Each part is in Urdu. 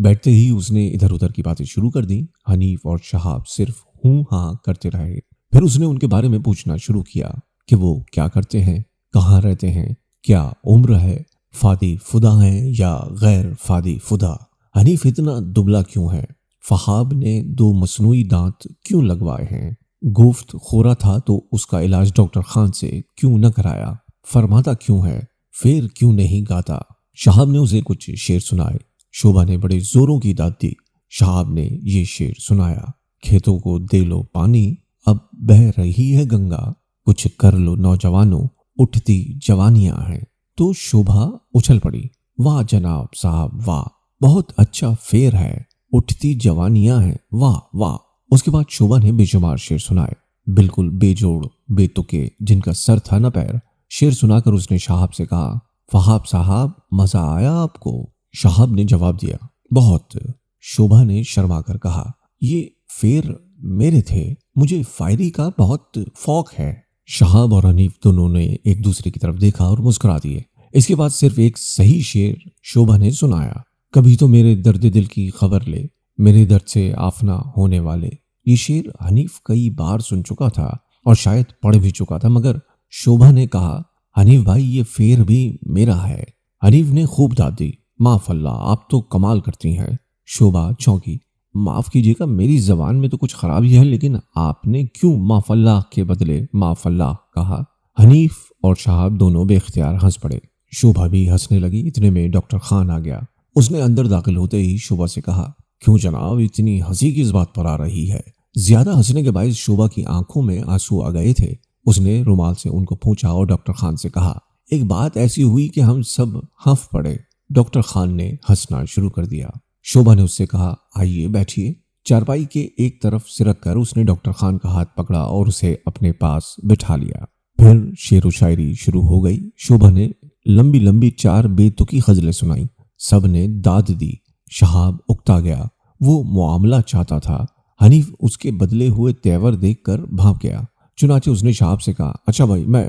بیٹھتے ہی اس نے ادھر ادھر کی باتیں شروع کر دیں۔ حنیف اور شہاب صرف ہوں ہاں کرتے رہے۔ پھر اس نے ان کے بارے میں پوچھنا شروع کیا کہ وہ کیا کرتے ہیں، کہاں رہتے ہیں، کیا عمر ہے، فادی فدا ہیں یا غیر فادی فدا، حنیف اتنا دبلا کیوں ہے، فہاب نے 2 مصنوعی دانت کیوں لگوائے ہیں، گفت خورا تھا تو اس کا علاج ڈاکٹر خان سے کیوں نہ کرایا، فرماتا کیوں ہے، پھر کیوں نہیں گاتا۔ شہاب نے اسے کچھ شعر سنائے۔ شوبھا نے بڑے زوروں کی داد دی۔ شہاب نے یہ شعر سنایا: کھیتوں کو دے لو پانی، اب بہہ رہی ہے گنگا، کچھ کر لو نوجوانوں، اٹھتی جوانیاں ہیں۔ تو شوبھا اچھل پڑی، واہ جناب صاحب واہ، بہت اچھا فیر ہے، اٹھتی جوانیاں ہیں، واہ واہ۔ اس کے بعد شوبھا نے بے شمار شعر سنائے، بالکل بے جوڑ بے تکے، جن کا سر تھا نہ پیر۔ شعر سنا کر اس نے شہاب سے کہا: فہاب صاحب مزہ آیا آپ کو؟ شہاب نے جواب دیا: بہت۔ شوبھا نے شرما کر کہا: یہ فیر میرے تھے، مجھے فائری کا بہت فوق ہے۔ شہاب اور حنیف دونوں نے ایک دوسرے کی طرف دیکھا اور مسکرا دیے۔ اس کے بعد صرف ایک صحیح شعر شوبھا نے سنایا: کبھی تو میرے درد دل کی خبر لے، میرے درد سے آفنا ہونے والے۔ یہ شعر حنیف کئی بار سن چکا تھا اور شاید پڑھ بھی چکا تھا، مگر شوبھا نے کہا: حنیف بھائی یہ فیر بھی میرا ہے۔ حنیف نے خوب داد دی: معاف اللہ، آپ تو کمال کرتی ہیں۔ شوبھا چونکی: معاف کیجیے گا، میری زبان میں تو کچھ خرابی ہے، لیکن آپ نے کیوں معاف اللہ کے بدلے معاف اللہ کہا؟ حنیف اور شہاب دونوں بے اختیار ہنس پڑے۔ شوبھا بھی ہنسنے لگی۔ اتنے میں ڈاکٹر خان آ گیا۔ اس نے اندر داخل ہوتے ہی شوبھا سے کہا: کیوں جناب اتنی ہنسی کس بات پر آ رہی ہے؟ زیادہ ہنسنے کے باعث شوبھا کی آنکھوں میں آنسو آ گئے تھے۔ اس نے رومال سے ان کو پونچھا اور ڈاکٹر خان سے کہا: ایک بات ایسی ہوئی کہ ہم سب ہنف پڑے۔ ڈاکٹر خان نے ہنسنا شروع کر دیا۔ شوبھا نے اس سے کہا: آئیے بیٹھیے۔ چارپائی کے ایک طرف سرک کر اس نے ڈاکٹر خان کا ہاتھ پکڑا اور اسے اپنے پاس بٹھا لیا۔ پھر شعر و شاعری شروع ہو گئی۔ شوبھا نے لمبی لمبی 4 بے تکی غزلیں سنائیں۔ سب نے داد دی۔ شہاب اکتا گیا۔ وہ معاملہ چاہتا تھا۔ حنیف اس کے بدلے ہوئے تیور دیکھ کر بھانپ گیا۔ چنانچہ اس نے شہاب سے کہا: اچھا بھائی، میں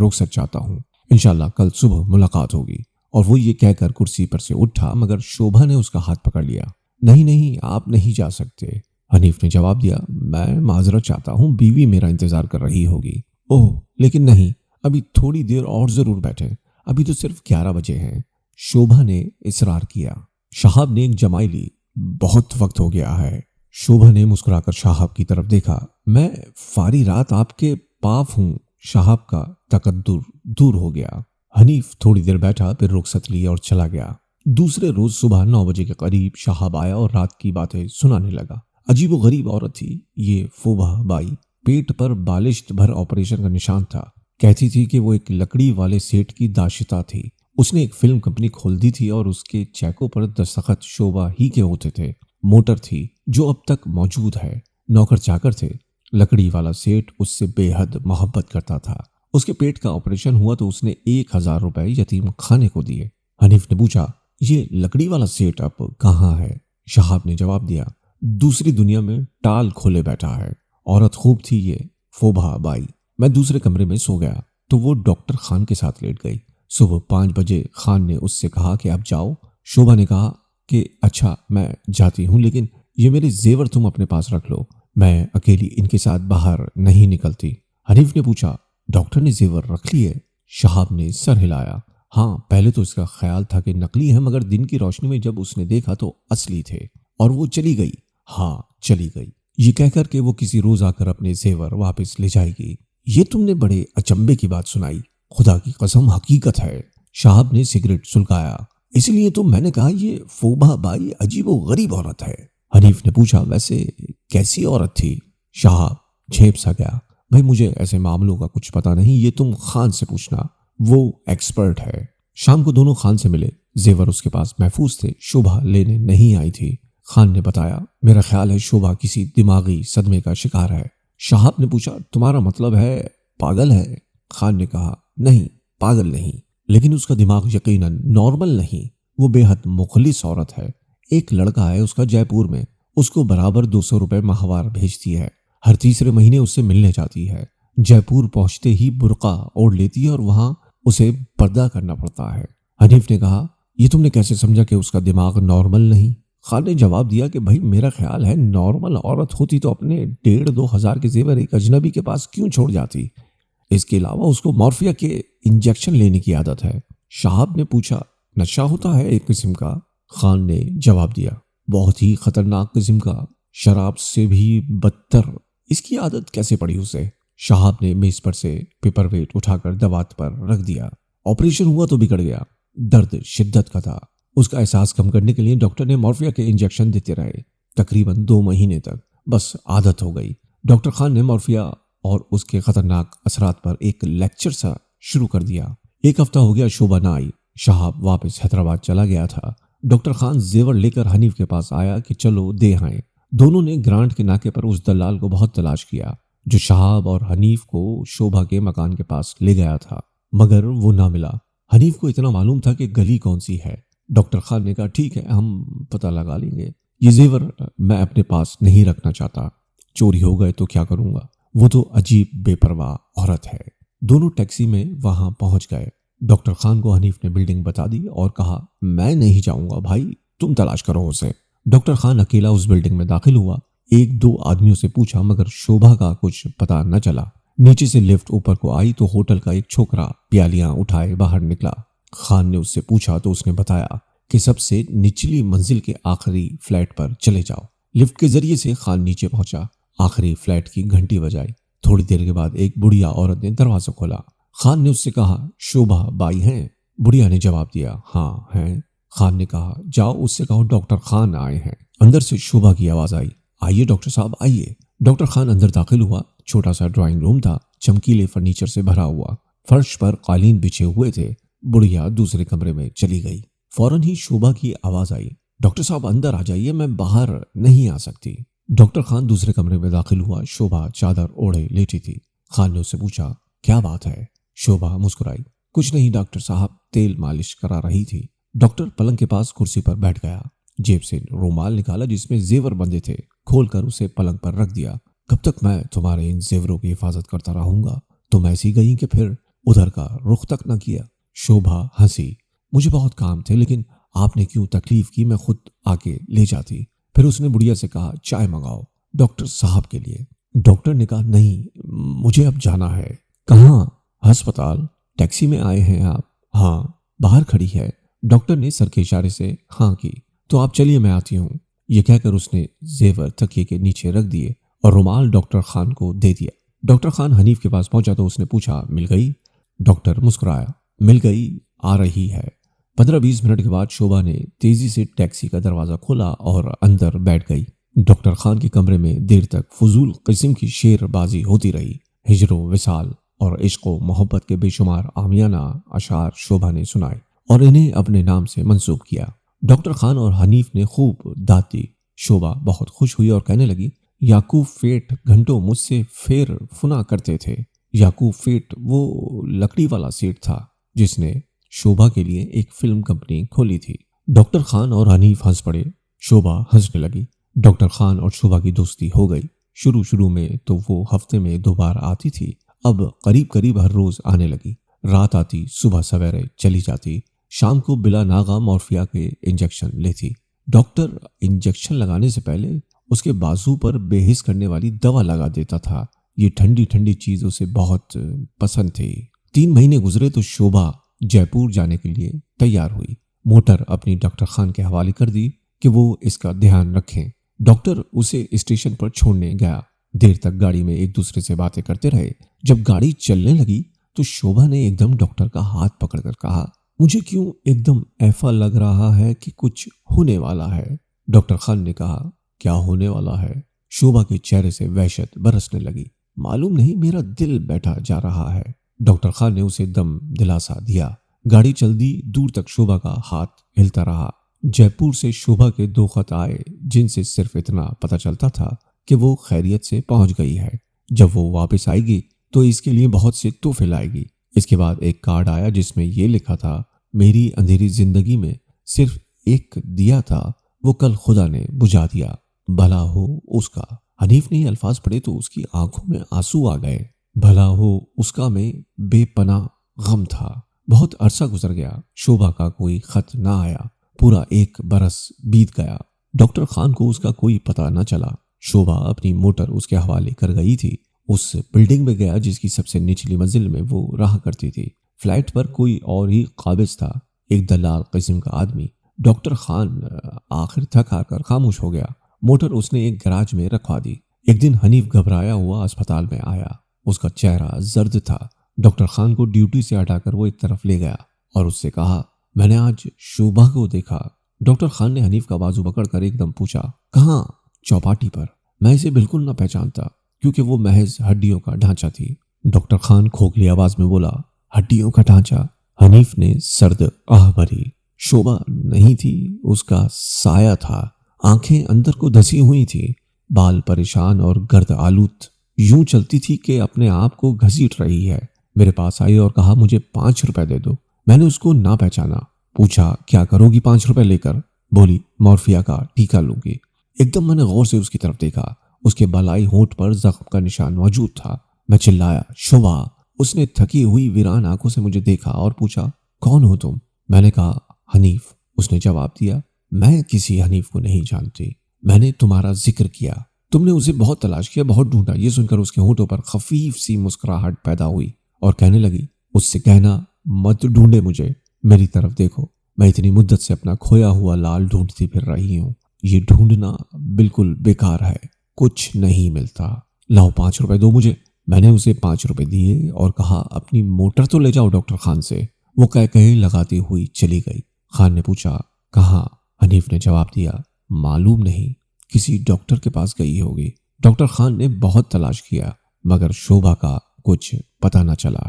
رخصت چاہتا ہوں، انشاءاللہ کل صبح ملاقات ہوگی۔ اور وہ یہ کہہ کر کرسی پر سے اٹھا، مگر شوبھا نے اس کا ہاتھ پکڑ لیا۔ نہیں نہیں، آپ نہیں جا سکتے۔ حنیف نے جواب دیا: میں معذرت چاہتا ہوں، بیوی میرا انتظار کر رہی ہوگی۔ اوہ لیکن نہیں، ابھی تھوڑی دیر اور ضرور بیٹھیں، ابھی تو صرف 11 بجے ہیں۔ شوبھا نے اصرار کیا۔ شہاب نے ایک جمائی لی: بہت وقت ہو گیا ہے۔ شوبھا نے مسکرا کر شہاب کی طرف دیکھا: میں فاری رات آپ کے پاف ہوں۔ شہاب کا تقدر دور ہو گیا۔ حنیف تھوڑی دیر بیٹھا، پھر رخصت لی اور چلا گیا۔ دوسرے روز صبح 9 بجے کے قریب شہاب آیا اور رات کی باتیں سنانے لگا۔ عجیب و غریب عورت تھی یہ فوبا بائی۔ پیٹ پر بالشت بھر آپریشن کا نشان تھا۔ کہتی تھی کہ وہ ایک لکڑی والے سیٹ کی داشتہ تھی۔ اس نے ایک فلم کمپنی کھول دی تھی اور اس کے چیکوں پر دستخط شوبھا ہی کے ہوتے تھے۔ موٹر تھی جو اب تک موجود ہے۔ نوکر چاکر تھے۔ لکڑی والا سیٹ اس سے بے حد محبت کرتا تھا۔ اس کے پیٹ کا آپریشن ہوا تو اس نے 1000 روپے یتیم خانے کو دیے۔ حنیف نے پوچھا: یہ لکڑی والا سیٹ اب کہاں ہے؟ شہاب نے جواب دیا: دوسری دنیا میں ٹال کھولے بیٹھا ہے۔ عورت خوب تھی یہ فوبا بائی۔ میں دوسرے کمرے میں سو گیا تو وہ ڈاکٹر خان کے ساتھ لیٹ گئی۔ صبح 5 بجے خان نے اس سے کہا کہ اب جاؤ۔ شوبھا نے کہا کہ اچھا میں جاتی ہوں، لیکن یہ میرے زیور تم اپنے پاس رکھ لو، میں اکیلی ان کے ساتھ باہر نہیں نکلتی۔ حنیف نے پوچھا: ڈاکٹر نے زیور رکھ لیے؟ شہاب نے سر ہلایا: ہاں، پہلے تو اس کا خیال تھا کہ نقلی ہیں، مگر دن کی روشنی میں جب اس نے دیکھا تو اصلی تھے، اور وہ چلی گئی۔ ہاں چلی گئی، یہ کہہ کر کہ وہ کسی روز آ کر اپنے زیور واپس لے جائے گی۔ یہ تم نے بڑے اچنبے کی بات سنائی، خدا کی قسم حقیقت ہے۔ شہاب نے سگریٹ سلگایا: اس لیے تو میں نے کہا یہ فوبا بائی عجیب و غریب عورت ہے۔ حنیف نے پوچھا: ویسے کیسی عورت تھی؟ شہاب جھیپ سا گیا: بھائی مجھے ایسے معاملوں کا کچھ پتا نہیں، یہ تم خان سے پوچھنا، وہ ایکسپرٹ ہے۔ شام کو دونوں خان سے ملے۔ زیور اس کے پاس محفوظ تھے، شوبھا لینے نہیں آئی تھی۔ خان نے بتایا: میرا خیال ہے شوبھا کسی دماغی صدمے کا شکار ہے۔ شہاب نے پوچھا: تمہارا مطلب ہے پاگل ہے؟ خان نے کہا: نہیں، پاگل نہیں، لیکن اس کا دماغ یقیناً نارمل نہیں۔ وہ بے حد مخلص عورت ہے۔ ایک لڑکا ہے اس کا جے پور میں، اس کو برابر 200 روپے ماہوار بھیجتی ہے۔ ہر تیسرے مہینے اس سے ملنے جاتی ہے۔ جے پور پہنچتے ہی برقع اوڑھ لیتی ہے اور وہاں اسے پردہ کرنا پڑتا ہے۔ حنیف نے کہا: یہ تم نے کیسے سمجھا کہ اس کا دماغ نارمل نہیں؟ خان نے جواب دیا کہ بھائی میرا خیال ہے نارمل عورت ہوتی تو اپنے 1,500-2,000 کے زیور ایک اجنبی کے پاس کیوں چھوڑ جاتی؟ اس کے علاوہ اس کو مورفیا کے انجیکشن لینے کی عادت ہے۔ شہاب نے پوچھا نشہ ہوتا ہے ایک قسم کا؟ خان نے جواب دیا بہت ہی خطرناک قسم کا، شراب سے بھی بدتر۔ اس کی عادت کیسے پڑی اسے؟ شہاب نے میز پر سے پیپر ویٹ اٹھا کر دوات پر رکھ دیا۔ آپریشن ہوا تو بگڑ گیا، درد شدت کا تھا۔ اس کا احساس کم کرنے کے لیے ڈاکٹر نے مورفیا کے انجیکشن دیتے رہے، تقریباً 2 مہینے تک۔ بس عادت ہو گئی۔ ڈاکٹر خان نے مورفیا اور اس کے خطرناک اثرات پر ایک لیکچر سا شروع کر دیا۔ 1 ہفتہ ہو گیا شوبھا نہ آئی۔ شہاب واپس حیدرآباد چلا گیا تھا۔ ڈاکٹر خان زیور لے کر حنیف کے پاس آیا کہ چلو دے آئیں۔ دونوں نے گرانٹ کے ناکے پر اس دلال کو بہت تلاش کیا جو شہاب اور حنیف کو شوبھا کے مکان کے پاس لے گیا تھا، مگر وہ نہ ملا۔ حنیف کو اتنا معلوم تھا کہ گلی کون سی ہے۔ ڈاکٹر خان نے کہا ٹھیک ہے ہم پتہ لگا لیں گے، یہ زیور میں اپنے پاس نہیں رکھنا چاہتا، چوری ہو گئے تو کیا کروں گا؟ وہ تو عجیب بے پرواہ عورت ہے۔ دونوں ٹیکسی میں وہاں پہنچ گئے۔ ڈاکٹر خان کو حنیف نے بلڈنگ بتا دی اور کہا میں نہیں جاؤں گا بھائی، تم تلاش کرو اسے۔ ڈاکٹر خان اکیلا اس بلڈنگ میں داخل ہوا۔ 1-2 آدمیوں سے پوچھا مگر شوبھا کا کچھ پتہ نہ چلا۔ نیچے سے لفٹ اوپر کو آئی تو ہوٹل کا ایک چھوکرا پیالیاں اٹھائے باہر نکلا۔ خان نے اس سے پوچھا تو اس نے بتایا کہ سب سے نچلی منزل کے آخری فلیٹ پر چلے جاؤ۔ لفٹ کے ذریعے سے خان نیچے پہنچا۔ آخری فلیٹ کی گھنٹی بجائی۔ تھوڑی دیر کے بعد ایک بڑھیا عورت نے دروازہ کھولا۔ خان نے اس سے کہا شوبھا بائی ہیں؟ بڑھیا نے جواب دیا ہاں ہیں۔ خان نے کہا جاؤ اس سے کہو ڈاکٹر خان آئے ہیں۔ اندر سے شوبھا کی آواز آئی آئیے ڈاکٹر صاحب آئیے۔ ڈاکٹر خان اندر داخل ہوا۔ چھوٹا سا ڈرائنگ روم تھا، چمکیلے فرنیچر سے بھرا ہوا، فرش پر قالین بچھے ہوئے تھے۔ بڑھیا دوسرے کمرے میں چلی گئی۔ فوراً ہی شوبھا کی آواز آئی ڈاکٹر صاحب اندر آ جائیے، میں باہر نہیں آ سکتی۔ ڈاکٹر خان دوسرے کمرے میں داخل ہوا۔ شوبھا چادر اوڑھے لیٹی تھی۔ خان نے اس سے پوچھا کیا بات ہے؟ شوبھا مسکرائی کچھ نہیں ڈاکٹر صاحب، تیل مالش کرا رہی تھی۔ ڈاکٹر پلنگ کے پاس کرسی پر بیٹھ گیا۔ جیب سے رومال نکالا جس میں زیور بندھے تھے، کھول کر اسے پلنگ پر رکھ دیا۔ کب تک میں تمہارے ان زیوروں کی حفاظت کرتا رہوں گا؟ تم ایسی گئی کہ پھر ادھر کا رخ تک نہ کیا۔ شوبھا ہنسی مجھے بہت کام تھے، لیکن آپ نے کیوں تکلیف کی، میں خود آ کے لے جاتی۔ پھر اس نے بڑھیا سے کہا چائے منگاؤ ڈاکٹر صاحب کے لیے۔ ڈاکٹر نے کہا نہیں مجھے اب جانا ہے۔ کہاں؟ ہسپتال۔ ٹیکسی میں آئے ہیں آپ؟ ہاں باہر کھڑی ہے۔ ڈاکٹر نے سر کے اشارے سے ہاں کی۔ تو آپ چلیے میں آتی ہوں۔ یہ کہہ کر اس نے زیور تکیے کے نیچے رکھ دیے اور رومال ڈاکٹر خان کو دے دیا۔ ڈاکٹر خان حنیف کے پاس پہنچا تو اس نے پوچھا مل گئی؟ ڈاکٹر مسکرایا مل گئی، آ رہی ہے۔ 15-20 منٹ کے بعد شوبھا نے تیزی سے ٹیکسی کا دروازہ کھولا اور اندر بیٹھ گئی۔ ڈاکٹر خان کے کمرے میں دیر تک فضول قسم کی شعر بازی ہوتی رہی۔ ہجر و وصال اور عشق و محبت کے بے شمار عامیانہ اشعار شوبھا نے سنائے اور انہیں اپنے نام سے منسوب کیا۔ ڈاکٹر خان اور حنیف نے خوب داد دی۔ شوبھا بہت خوش ہوئی اور کہنے لگی یعقوب فیٹ گھنٹوں مجھ سے پھیر فنا کرتے تھے۔ یعقوب فیٹ وہ لکڑی والا سیٹ تھا جس نے شوبھا کے لیے ایک فلم کمپنی کھولی تھی۔ ڈاکٹر خان اور حنیف ہنس پڑے۔ شوبھا ہنسنے لگی۔ ڈاکٹر خان اور شوبھا کی دوستی ہو گئی۔ شروع میں تو وہ ہفتے میں 2 بار آتی تھی، اب قریب ہر روز آنے لگی۔ رات آتی، صبح سویرے چلی جاتی، شام کو بلا ناغہ مورفیا کے انجیکشن لیتی۔ ڈاکٹر انجیکشن لگانے سے پہلے اس کے بازو پر بے حس کرنے والی دوا لگا دیتا تھا۔ یہ ٹھنڈی چیز اسے بہت پسند تھی۔ 3 مہینے گزرے تو شوبھا جے پور جانے کے لیے تیار ہوئی۔ موٹر اپنی ڈاکٹر خان کے حوالے کر دی کہ وہ اس کا دھیان رکھیں۔ ڈاکٹر اسے اسٹیشن پر چھوڑنے گیا۔ دیر تک گاڑی میں ایک دوسرے سے باتیں کرتے رہے۔ جب گاڑی چلنے لگی تو شوبھا نے ایک دم ڈاکٹر کا ہاتھ پکڑ کر کہا مجھے کیوں ایک دم ایسا لگ رہا ہے کہ کچھ ہونے والا ہے۔ ڈاکٹر خان نے کہا کیا ہونے والا ہے؟ شوبھا کے چہرے سے وحشت برسنے لگی۔ معلوم نہیں، میرا دل بیٹھا جا رہا ہے۔ ڈاکٹر خان نے اسے دم دلاسا دیا۔ گاڑی چل دی۔ دور تک شوبھا کا ہاتھ ہلتا رہا۔ جے پور سے شوبھا کے 2 خط آئے جن سے صرف اتنا پتہ چلتا تھا کہ وہ خیریت سے پہنچ گئی ہے۔ جب وہ واپس آئے گی تو اس کے لیے بہت سے تحفے لائے گی۔ اس کے بعد ایک کارڈ آیا جس میں یہ لکھا تھا میری اندھیری زندگی میں صرف ایک دیا تھا، وہ کل خدا نے بجھا دیا، بھلا ہو اس کا۔ حنیف نے یہ الفاظ پڑھے تو اس کی آنکھوں میں آنسو آ گئے۔ بھلا ہو اس کا میں بے پناہ غم تھا۔ بہت عرصہ گزر گیا، شوبھا کا کوئی خط نہ آیا۔ پورا 1 برس بیت گیا۔ ڈاکٹر خان کو اس کا کوئی پتہ نہ چلا۔ شوبھا اپنی موٹر اس کے حوالے کر گئی تھی۔ اس بلڈنگ میں گیا جس کی سب سے نچلی منزل میں وہ رہا کرتی تھی۔ فلیٹ پر کوئی اور ہی قابض تھا، ایک دلال قسم کا آدمی۔ ڈاکٹر خان آخر تھک ہار کر خاموش ہو گیا۔ موٹر اس نے ایک گراج میں رکھوا دی۔ ایک دن حنیف گھبرایا ہوا اسپتال میں آیا۔ اس کا چہرہ زرد تھا۔ ڈاکٹر خان کو ڈیوٹی سے ہٹا کر وہ ایک طرف لے گیا اور اس سے کہا، میں نے آج شوبھا کو دیکھا۔ ڈاکٹر خان نے حنیف کا بازو پکڑ کر ایک دم پوچھا، کہاں؟ چوپاٹی پر۔ میں اسے بالکل نہ پہچانتا کیونکہ وہ محض ہڈیوں کا ڈھانچہ تھی۔ ڈاکٹر خان کھوکھلی آواز میں بولا، ہڈیوں کا ڈھانچہ؟ حنیف نے سرد آہ بھری۔ شوبھا نہیں تھی، اس کا سایہ تھا۔ آنکھیں اندر کو دھسی ہوئی تھی، بال پریشان اور گرد آلود، یوں چلتی تھی کہ اپنے آپ کو گھسیٹ رہی ہے۔ میرے پاس آئی اور کہا، مجھے 5 روپے دے دو۔ میں نے اس کو نہ پہچانا۔ پوچھا، کیا کرو گی 5 روپے لے کر؟ بولی، مورفیا کا ٹیکہ لوں گی۔ ایک دم میں نے غور سے اس کی طرف دیکھا۔ اس کے بالائی ہونٹ پر زخم کا نشان موجود تھا۔ میں چلایا، شوبھا! اس نے تھکی ہوئی ویران آنکھوں سے مجھے دیکھا اور پوچھا، کون ہو تم؟ میں نے کہا، حنیف۔ اس نے جواب دیا، میں کسی حنیف کو نہیں جانتی۔ میں نے تمہارا ذکر کیا، تم نے اسے بہت تلاش کیا، بہت ڈھونڈا۔ یہ سن کر اس کے ہونٹوں پر خفیف سی مسکراہٹ پیدا ہوئی اور کہنے لگی، اس سے کہنا مت ڈھونڈے مجھے، میری طرف دیکھو۔ میں اتنی مدت سے اپنا کھویا ہوا لال ڈھونڈتی پھر رہی ہوں۔ یہ ڈھونڈنا بالکل بیکار ہے، کچھ نہیں ملتا۔ لاؤ 5 روپے دو مجھے۔ میں نے اسے 5 روپے دیے اور کہا، اپنی موٹر تو لے جاؤ ڈاکٹر خان سے۔ وہ کہے لگاتی ہوئی چلی گئی۔ خان نے پوچھا، کہاں؟ حنیف نے جواب دیا، معلوم نہیں، کسی ڈاکٹر کے پاس گئی ہوگی۔ ڈاکٹر خان نے بہت تلاش کیا مگر شوبھا کا کچھ پتہ نہ چلا۔